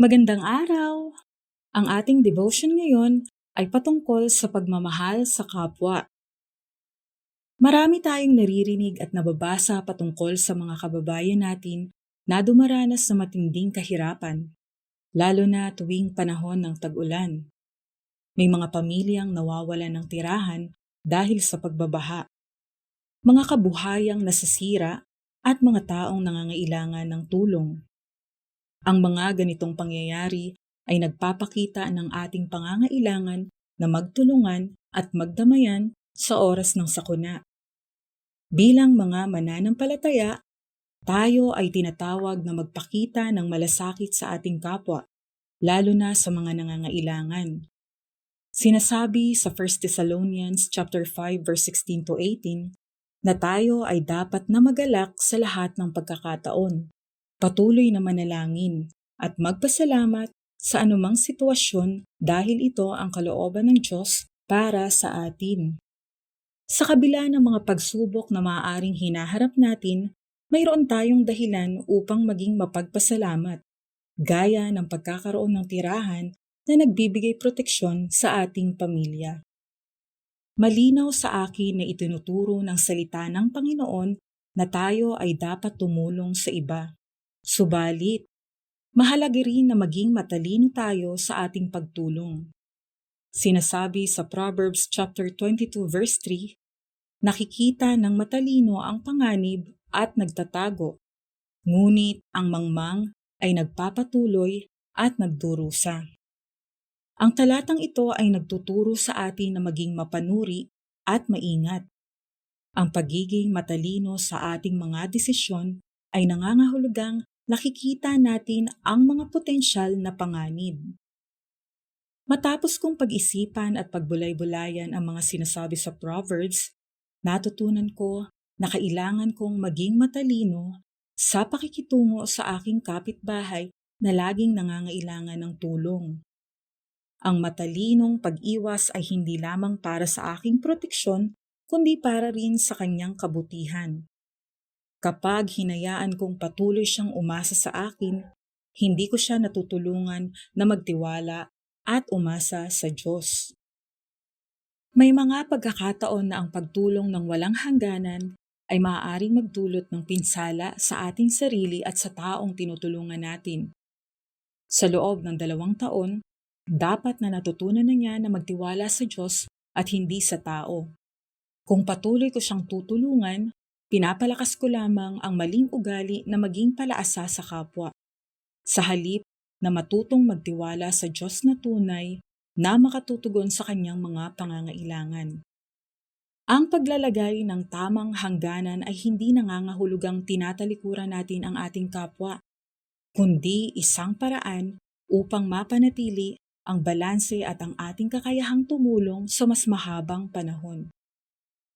Magandang araw! Ang ating devotion ngayon ay patungkol sa pagmamahal sa kapwa. Marami tayong naririnig at nababasa patungkol sa mga kababayan natin na dumaranas sa matinding kahirapan, lalo na tuwing panahon ng tag-ulan. May mga pamilyang nawawalan ng tirahan dahil sa pagbabaha, mga kabuhayang nasasira at mga taong nangangailangan ng tulong. Ang mga ganitong pangyayari ay nagpapakita ng ating pangangailangan na magtulungan at magdamayan sa oras ng sakuna. Bilang mga mananampalataya, tayo ay tinatawag na magpakita ng malasakit sa ating kapwa, lalo na sa mga nangangailangan. Sinasabi sa 1 Thessalonians chapter 5 verse 16 to 18 na tayo ay dapat na magalak sa lahat ng pagkakataon, patuloy na manalangin at magpasalamat sa anumang sitwasyon dahil ito ang kalooban ng Diyos para sa atin. Sa kabila ng mga pagsubok na maaaring hinaharap natin, mayroon tayong dahilan upang maging mapagpasalamat, gaya ng pagkakaroon ng tirahan na nagbibigay proteksyon sa ating pamilya. Malinaw sa akin na itinuturo ng salita ng Panginoon na tayo ay dapat tumulong sa iba. Subalit, mahalaga rin na maging matalino tayo sa ating pagtulong. Sinasabi sa Proverbs chapter 22 verse 3, nakikita ng matalino ang panganib at nagtatago, ngunit ang mangmang ay nagpapatuloy at nagdurusa. Ang talatang ito ay nagtuturo sa atin na maging mapanuri at maingat. Ang pagiging matalino sa ating mga desisyon ay nangangahulugang nakikita natin ang mga potensyal na panganib. Matapos kong pag-isipan at pagbulay-bulayan ang mga sinasabi sa Proverbs, natutunan ko na kailangan kong maging matalino sa pakikitungo sa aking kapitbahay na laging nangangailangan ng tulong. Ang matalinong pag-iwas ay hindi lamang para sa aking proteksyon, kundi para rin sa kanyang kabutihan. Kapag hinayaan kong patuloy siyang umasa sa akin, hindi ko siya natutulungan na magtiwala at umasa sa Diyos. May mga pagkakataon na ang pagtulong ng walang hangganan ay maaaring magdulot ng pinsala sa ating sarili at sa taong tinutulungan natin. Sa loob ng 2 taon, dapat na natutunan na niya na magtiwala sa Diyos at hindi sa tao. Kung patuloy ko siyang tutulungan, pinapalakas ko lamang ang maling ugali na maging palaasa sa kapwa. Sa halip na matutong magtiwala sa Diyos na tunay na makatutugon sa kanyang mga pangangailangan. Ang paglalagay ng tamang hangganan ay hindi nangangahulugang tinatalikuran natin ang ating kapwa, kundi isang paraan upang mapanatili ang balanse at ang ating kakayahang tumulong sa mas mahabang panahon.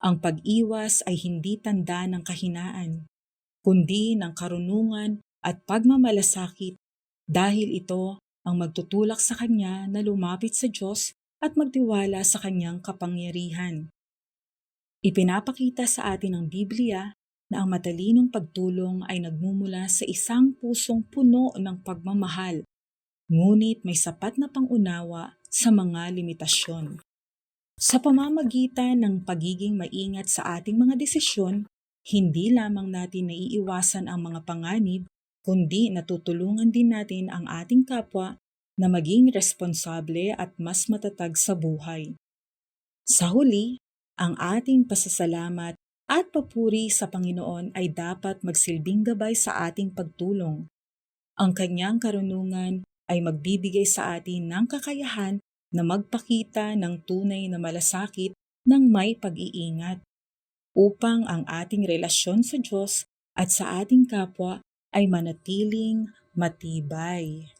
Ang pag-iwas ay hindi tanda ng kahinaan, kundi ng karunungan at pagmamalasakit dahil ito ang magtutulak sa Kanya na lumapit sa Diyos at magtiwala sa Kanyang kapangyarihan. Ipinapakita sa atin ng Biblia na ang matalinong pagtulong ay nagmumula sa isang pusong puno ng pagmamahal, ngunit may sapat na pangunawa sa mga limitasyon. Sa pamamagitan ng pagiging maingat sa ating mga desisyon, hindi lamang natin naiiwasan ang mga panganib, kundi natutulungan din natin ang ating kapwa na maging responsable at mas matatag sa buhay. Sa huli, ang ating pasasalamat at papuri sa Panginoon ay dapat magsilbing gabay sa ating pagtulong. Ang kanyang karunungan ay magbibigay sa atin ng kakayahan na magpakita ng tunay na malasakit ng may pag-iingat upang ang ating relasyon sa Diyos at sa ating kapwa ay manatiling matibay.